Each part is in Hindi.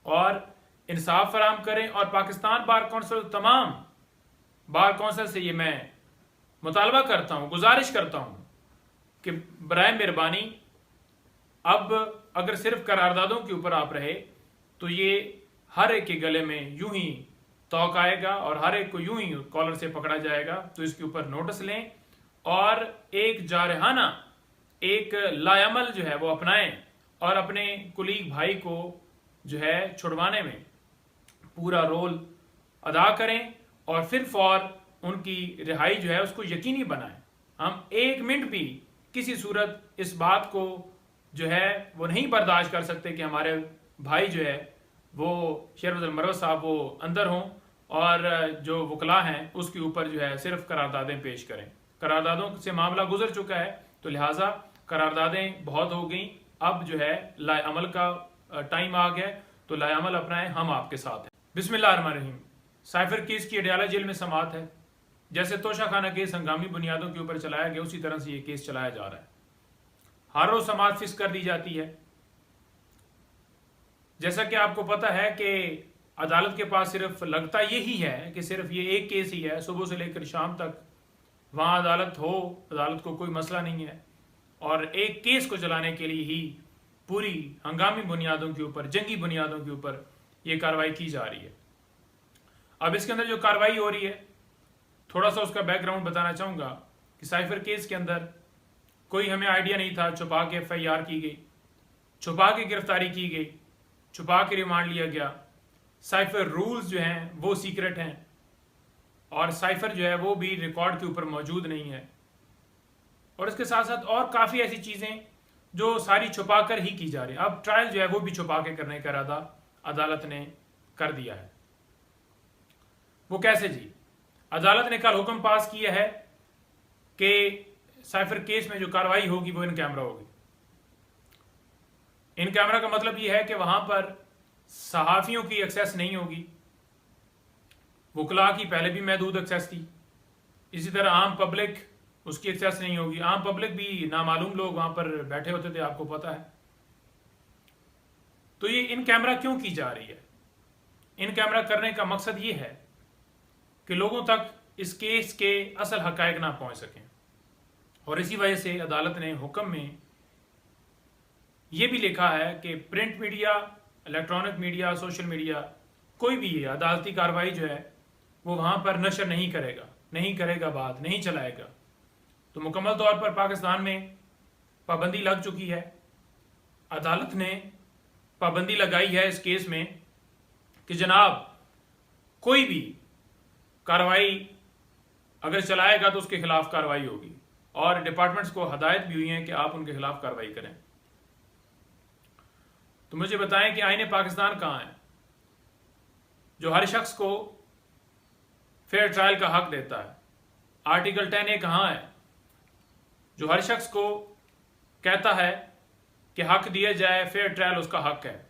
और इंसाफ फराहम करें। और पाकिस्तान बार कौंसिल, तमाम बार कौंसिल से ये मैं मुतालबा करता हूँ, गुजारिश करता हूँ कि बराए मेहरबानी अब अगर सिर्फ करारदादों के ऊपर आप रहे तो ये हर एक के गले में यूं ही तौक आएगा और हर एक को यूं ही कॉलर से पकड़ा जाएगा। तो इसके ऊपर नोटिस लें और एक जारहाना, एक लायामल जो है वो अपनाएं और अपने कुलीग भाई को जो है छुड़वाने में पूरा रोल अदा करें और फिर फौर उनकी रिहाई जो है उसको यकीनी बनाएं। हम एक मिनट भी किसी सूरत इस बात को जो है वो नहीं बर्दाश्त कर सकते कि हमारे भाई जो है वो शेरवत मरवत साहब वो अंदर हों और जो वकला हैं उसके ऊपर जो है सिर्फ करारदादें पेश करें। करारदादों से मामला गुजर चुका है तो लिहाजा करारदादें बहुत हो गई, अब जो है लाएअमल का टाइम आ गया। तो लाएअमल अपनाएं, हम आपके साथ हैं। बिस्मिल्लाहिर्रहमानिर्रहीम। साइफर केस की अडयाला जेल में समात है। जैसे तोशा खाना केस हंगामी बुनियादों के ऊपर चलाया गया उसी तरह से ये केस चलाया जा रहा है। हर रोज समात फिक्स कर दी जाती है। जैसा कि आपको पता है कि अदालत के पास सिर्फ लगता यही है कि सिर्फ ये एक केस ही है, सुबह से लेकर शाम तक वहाँ अदालत हो, अदालत को कोई मसला नहीं है और एक केस को चलाने के लिए ही पूरी हंगामी बुनियादों के ऊपर, जंगी बुनियादों के ऊपर ये कार्रवाई की जा रही है। अब इसके अंदर जो कार्रवाई हो रही है, थोड़ा सा उसका बैकग्राउंड बताना चाहूँगा कि साइफर केस के अंदर कोई हमें आइडिया नहीं था, छुपा के FIR की गई, छुपा के गिरफ्तारी की गई, छुपा के रिमांड लिया गया। साइफर रूल्स जो हैं वो सीक्रेट हैं और साइफर जो है वो भी रिकॉर्ड के ऊपर मौजूद नहीं है। और इसके साथ साथ और काफ़ी ऐसी चीज़ें जो सारी छुपा कर ही की जा रही है। अब ट्रायल जो है वो भी छुपा के करने का इरादा अदालत ने कर दिया है। वो कैसे जी? अदालत ने कल हुक्म पास किया है कि साइफर केस में जो कार्रवाई होगी वो इन कैमरा होगी। इन कैमरा का मतलब ये है कि वहां पर सहाफियों की एक्सेस नहीं होगी, वकला की पहले भी महदूद एक्सेस थी, इसी तरह आम पब्लिक उसकी एक्सेस नहीं होगी। आम पब्लिक भी नामालूम लोग वहां पर बैठे होते थे, आपको पता है। तो ये इन कैमरा क्यों की जा रही है? इन कैमरा करने का मकसद ये है कि लोगों तक इस केस के असल हकायक ना पहुंच सकें। और इसी वजह से अदालत ने हुक्म में यह भी लिखा है कि print media, electronic media, social media, कोई भी अदालती कार्रवाई जो है वो वहां पर नशर नहीं करेगा, बात नहीं चलाएगा। तो मुकम्मल तौर पर पाकिस्तान में पाबंदी लग चुकी है। अदालत ने पाबंदी लगाई है इस केस में कि जनाब कोई भी कार्रवाई अगर चलाएगा तो उसके खिलाफ कार्रवाई होगी और डिपार्टमेंट्स को हदायत भी हुई है कि आप उनके खिलाफ कार्रवाई करें। तो मुझे बताएं कि आईने पाकिस्तान कहाँ है जो हर शख्स को फेयर ट्रायल का हक देता है? आर्टिकल 10A कहाँ है जो हर शख्स को कहता है कि हक दिया जाए, फेयर ट्रायल उसका हक है?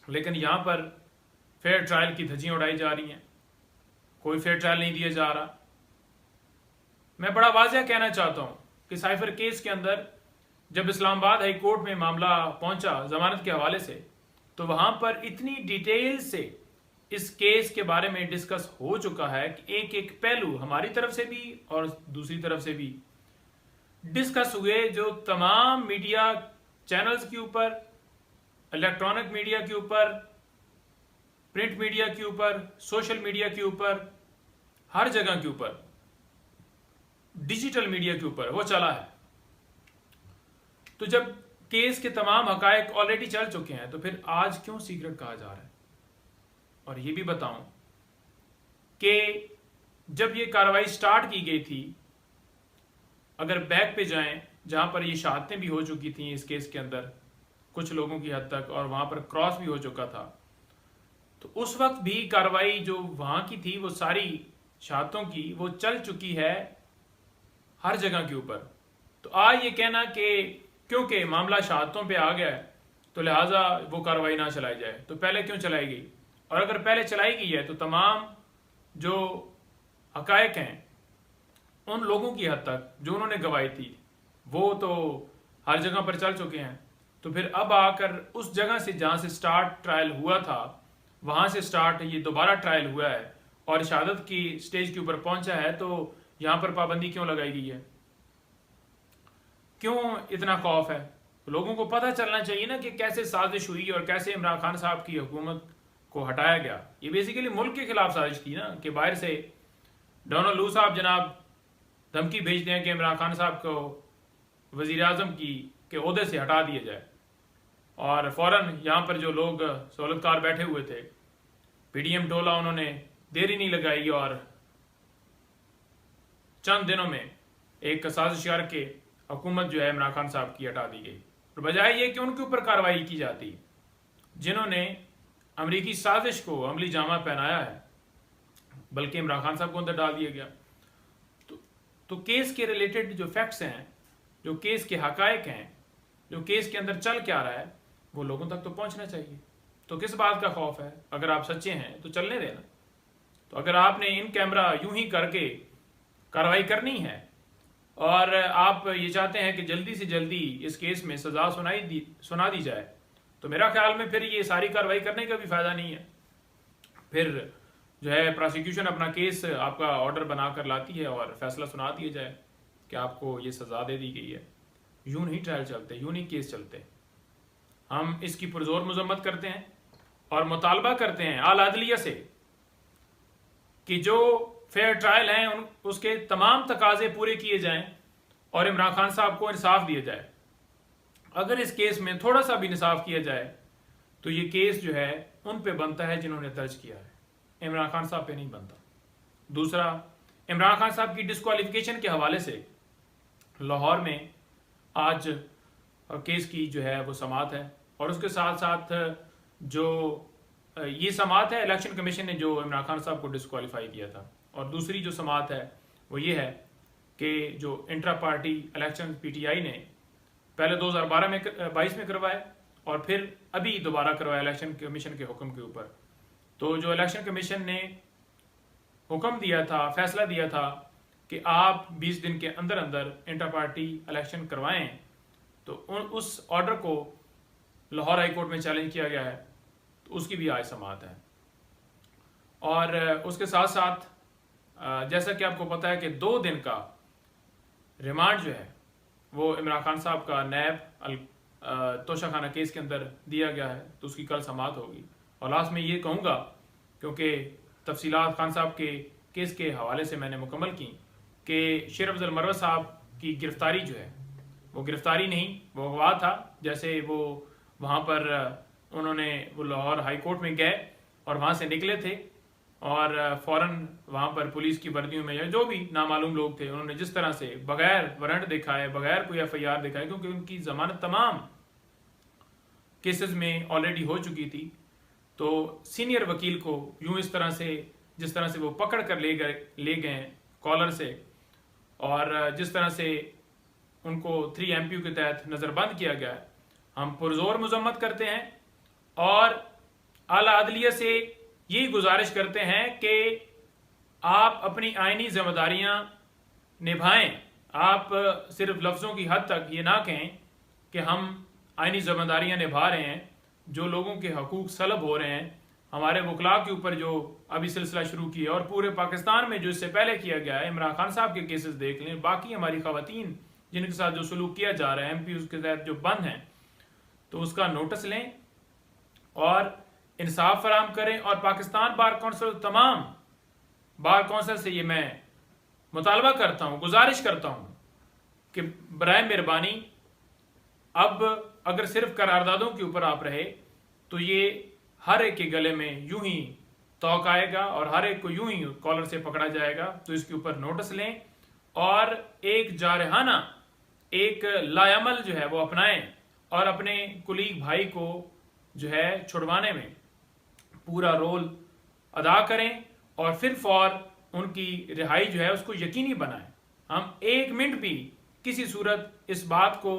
लेकिन यहां पर फेयर ट्रायल की धज्जियां उड़ाई जा रही हैं, कोई फेयर ट्रायल नहीं दिया जा रहा। मैं बड़ा वाज़ेह कहना चाहता हूं कि साइफर केस के अंदर जब इस्लामाबाद हाई कोर्ट में मामला पहुंचा जमानत के हवाले से, तो वहां पर इतनी डिटेल से इस केस के बारे में डिस्कस हो चुका है कि एक एक पहलू हमारी तरफ से भी और दूसरी तरफ से भी डिस्कस हुए। जो तमाम मीडिया चैनल्स के ऊपर, इलेक्ट्रॉनिक मीडिया के ऊपर, प्रिंट मीडिया के ऊपर, सोशल मीडिया के ऊपर, हर जगह के ऊपर, डिजिटल मीडिया के ऊपर वो चला है। तो जब केस के तमाम हकायक ऑलरेडी चल चुके हैं तो फिर आज क्यों सीक्रेट कहा जा रहा है? और ये भी बताऊं कि जब ये कार्रवाई स्टार्ट की गई थी, अगर बैक पे जाएं जहां पर ये शहादतें भी हो चुकी थी इस केस के अंदर कुछ लोगों की हद तक, और वहां पर क्रॉस भी हो चुका था, तो उस वक्त भी कार्रवाई जो वहां की थी वो सारी शहादतों की वो चल चुकी है हर जगह के ऊपर। तो आज ये कहना कि क्योंकि मामला शहादतों पे आ गया है तो लिहाजा वो कार्रवाई ना चलाई जाए, तो पहले क्यों चलाई गई? और अगर पहले चलाई गई है तो तमाम जो हकायक हैं उन लोगों की हद तक जो उन्होंने गवाही थी वो तो हर जगह पर चल चुके हैं। तो फिर अब आकर उस जगह से जहाँ से स्टार्ट ट्रायल हुआ था वहाँ से स्टार्ट ये दोबारा ट्रायल हुआ है और शहादत की स्टेज के ऊपर पहुंचा है, तो यहाँ पर पाबंदी क्यों लगाई गई है? क्यों इतना खौफ है? लोगों को पता चलना चाहिए ना कि कैसे साजिश हुई और कैसे इमरान खान साहब की हुकूमत को हटाया गया। ये बेसिकली मुल्क के खिलाफ साजिश थी ना, कि बाहर से डोनाल्ड लू साहब जनाब धमकी भेजते हैं कि इमरान खान साहब को वजीर आजम की के ओहदे से हटा दिया जाए, और फौरन यहाँ पर जो लोग सहूलतकार बैठे हुए थे पीडीएम टोला, उन्होंने देरी नहीं लगाई और चंद दिनों में एक साजिश करके हुकूमत जो है इमरान खान साहब की हटा दी गई। और बजाय ये कि उनके ऊपर कार्रवाई की जाती जिन्होंने अमरीकी साजिश को अमली जामा पहनाया है, बल्कि इमरान खान साहब को अंदर डाल दिया गया। तो केस के रिलेटेड जो फैक्ट्स हैं, जो केस के हकायक हैं, जो केस के अंदर चल क्या रहा है, वो लोगों तक तो पहुंचना चाहिए। तो किस बात का खौफ है? अगर आप सच्चे हैं तो चलने देना। तो अगर आपने इन कैमरा यूं ही करके कार्रवाई करनी है और आप ये चाहते हैं कि जल्दी से जल्दी इस केस में सजा सुना दी जाए, तो मेरा ख्याल में फिर ये सारी कार्रवाई करने का भी फायदा नहीं है। फिर जो है प्रोसिक्यूशन अपना केस आपका ऑर्डर बनाकर लाती है और फैसला सुना दिया जाए कि आपको ये सजा दे दी गई है। यूं नहीं ट्रायल चलते, यूं नहीं केस चलते। हम इसकी पुरजोर मजम्मत करते हैं और मुतालबा करते हैं आला अदलिया से कि जो फेयर ट्रायल हैं उसके तमाम तकाजे पूरे किए जाएं और इमरान खान साहब को इंसाफ दिया जाए। अगर इस केस में थोड़ा सा भी इंसाफ किया जाए तो ये केस जो है उन पे बनता है जिन्होंने दर्ज किया है, इमरान खान साहब पे नहीं बनता। दूसरा, इमरान खान साहब की डिस्क्वालिफिकेशन के हवाले से लाहौर में आज केस की जो है वो समाअत है, और उसके साथ साथ जो ये समाअत है इलेक्शन कमीशन ने जो इमरान खान साहब को डिस्क्वालीफाई किया था, और दूसरी जो समाअत है वो ये है कि जो इंट्रा पार्टी इलेक्शन पीटीआई ने पहले 2022 में करवाए और फिर अभी दोबारा करवाया इलेक्शन कमीशन के हुक्म के ऊपर। तो जो इलेक्शन कमीशन ने हुक्म दिया था, फैसला दिया था कि आप 20 दिन के अंदर अंदर इंटर पार्टी इलेक्शन करवाएं, तो उस ऑर्डर को लाहौर हाई कोर्ट में चैलेंज किया गया है, तो उसकी भी आज समाअत है। और उसके साथ साथ जैसा कि आपको पता है कि 2 दिन का रिमांड जो है वो इमरान खान साहब का नैब तोशाखाना केस के अंदर दिया गया है, तो उसकी कल समाअत होगी। और लास्ट में ये कहूँगा, क्योंकि तफसीलात खान साहब के केस के हवाले से मैंने मुकम्मल की, कि शेर अफजल मरवत साहब की गिरफ्तारी जो है वो गिरफ्तारी नहीं, वो अगवा था। जैसे वो वहाँ पर उन्होंने वो लाहौर हाई कोर्ट में गए और वहाँ से निकले थे और फ़ौरन वहाँ पर पुलिस की वर्दियों में या जो भी नामालूम लोग थे, उन्होंने जिस तरह से बगैर वारंट दिखाए, बगैर कोई FIR दिखाए, क्योंकि उनकी जमानत तमाम केसेस में ऑलरेडी हो चुकी थी, तो सीनियर वकील को यूं इस तरह से जिस तरह से वो पकड़ कर ले गए कॉलर से, और जिस तरह से उनको 3 MPU के तहत नज़रबंद किया गया है, हम पुरजोर मजम्मत करते हैं और आला अदलिया से यही गुजारिश करते हैं कि आप अपनी आईनी जिम्मेदारियां निभाएं। आप सिर्फ लफ्ज़ों की हद तक ये ना कहें कि हम आईनी जिम्मेदारियां निभा रहे हैं। जो लोगों के हकूक सलब हो रहे हैं, हमारे वकला के ऊपर जो अभी सिलसिला शुरू किया और पूरे पाकिस्तान में जो इससे पहले किया गया है, इमरान खान साहब के केसेस देख लें, बाकी हमारी खवातीन जिनके साथ जो सलूक किया जा रहा है, MPU के तहत जो बंद हैं, तो उसका नोटिस लें और इंसाफ फराम करें। और पाकिस्तान बार कौंसिल, तमाम बार कौंसिल से ये मैं मुतालबा करता हूँ, गुजारिश करता हूँ कि बराए मेहरबानी अब अगर सिर्फ करारदादों के ऊपर आप रहे तो ये हर एक के गले में यूं ही तौक आएगा और हर एक को यूं ही कॉलर से पकड़ा जाएगा। तो इसके ऊपर नोटिस लें और एक जारहाना, एक लायामल जो है वो अपनाएं और अपने कुलीग भाई को जो है छुड़वाने में पूरा रोल अदा करें और फिर फौर उनकी रिहाई जो है उसको यकीनी बनाएं। हम 1 मिनट भी किसी सूरत इस बात को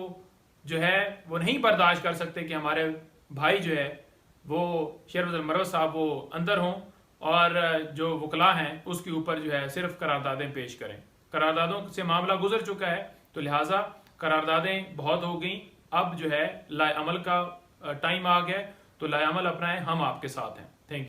जो है वो नहीं बर्दाश्त कर सकते कि हमारे भाई जो है वो शेर अफजल मरवत साहब वो अंदर हों और जो वकला हैं उसके ऊपर जो है सिर्फ करारदादें पेश करें। करारदादों से मामला गुजर चुका है, तो लिहाजा करारदादें बहुत हो गई, अब जो है लाएअमल का टाइम आ गया है, तो लाएअमल अपनाएं, हम आपके साथ हैं। Thank you.